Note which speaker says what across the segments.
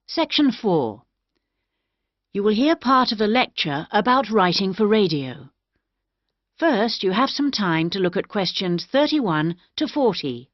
Speaker 1: Section 4. You will hear part of a lecture about writing for radio. First, you have some time to look at questions 31 to 40.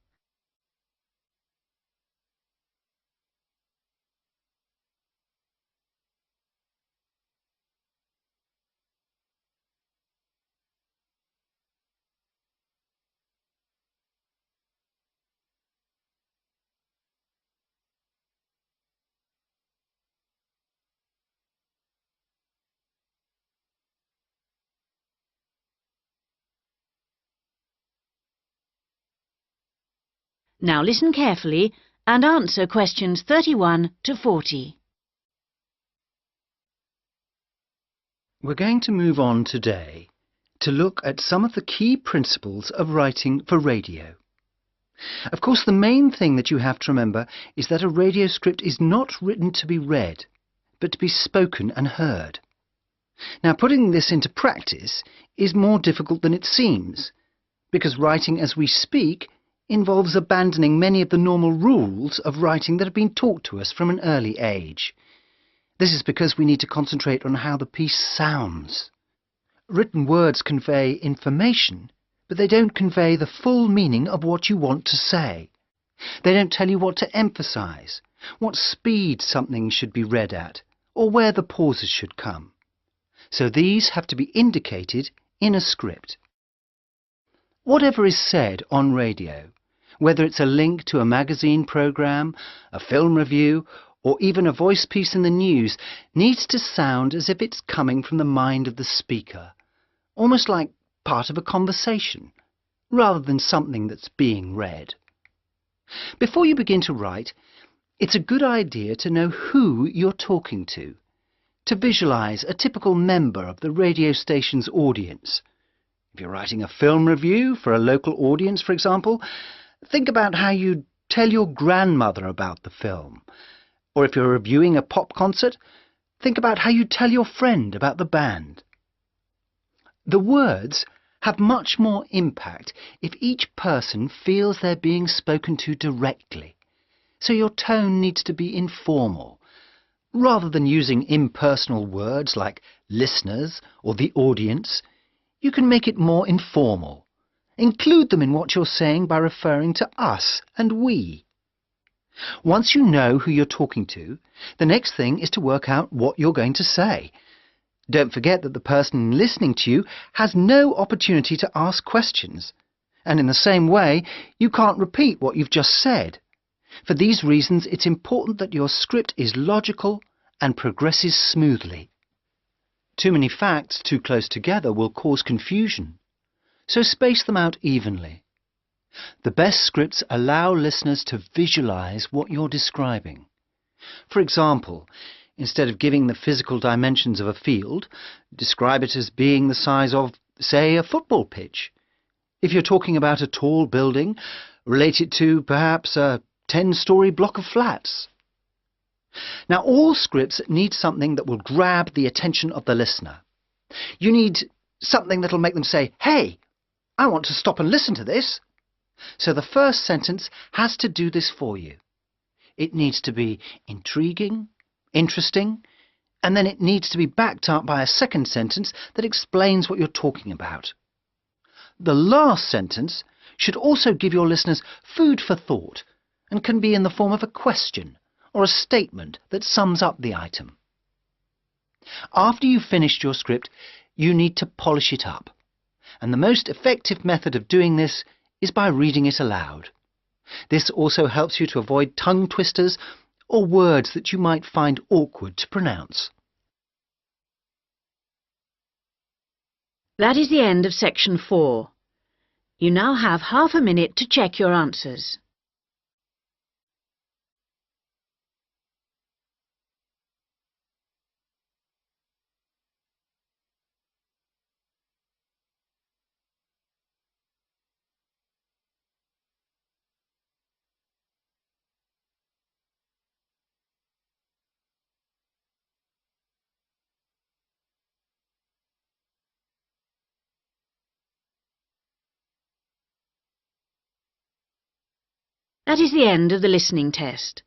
Speaker 1: Now listen carefully and answer questions 31 to 40.
Speaker 2: We're going to move on today to look at some of the key principles of writing for radio. Of course, the main thing that you have to remember is that a radio script is not written to be read, but to be spoken and heard. Now, putting this into practice is more difficult than it seems, because writing as we speak involves abandoning many of the normal rules of writing that have been taught to us from an early age. This is because we need to concentrate on how the piece sounds. Written words convey information, but they don't convey the full meaning of what you want to say. They don't tell you what to emphasize, what speed something should be read at, or where the pauses should come. So these have to be indicated in a script. Whatever is said on radio, whether it's a link to a magazine program, a film review, or even a voice piece in the news, needs to sound as if it's coming from the mind of the speaker, almost like part of a conversation, rather than something that's being read. Before you begin to write, it's a good idea to know who you're talking to visualize a typical member of the radio station's audience. If you're writing a film review for a local audience, for example, think about how you'd tell your grandmother about the film. Or if you're reviewing a pop concert, think about how you'd tell your friend about the band. The words have much more impact if each person feels they're being spoken to directly. So your tone needs to be informal. Rather than using impersonal words like listeners or the audience, you can make it more informal. Include them in what you're saying by referring to us and we. Once you know who you're talking to, the next thing is to work out what you're going to say. Don't forget that the person listening to you has no opportunity to ask questions. And in the same way, you can't repeat what you've just said. For these reasons, it's important that your script is logical and progresses smoothly. Too many facts too close together will cause confusion, so space them out evenly. The best scripts allow listeners to visualize what you're describing. For example, instead of giving the physical dimensions of a field, describe it as being the size of, say, a football pitch. If you're talking about a tall building, relate it to perhaps a 10-story block of flats. Now, all scripts need something that will grab the attention of the listener. You need something that'll make them say, "Hey, I want to stop and listen to this." So the first sentence has to do this for you. It needs to be intriguing, interesting, and then it needs to be backed up by a second sentence that explains what you're talking about. The last sentence should also give your listeners food for thought and can be in the form of a question or a statement that sums up the item. After you've finished your script, you need to polish it up. And the most effective method of doing this is by reading it aloud. This also helps you to avoid tongue twisters or words that you might find awkward to pronounce.
Speaker 1: That is the end of Section 4. You now have half a minute to check your answers. That is the end of the listening test.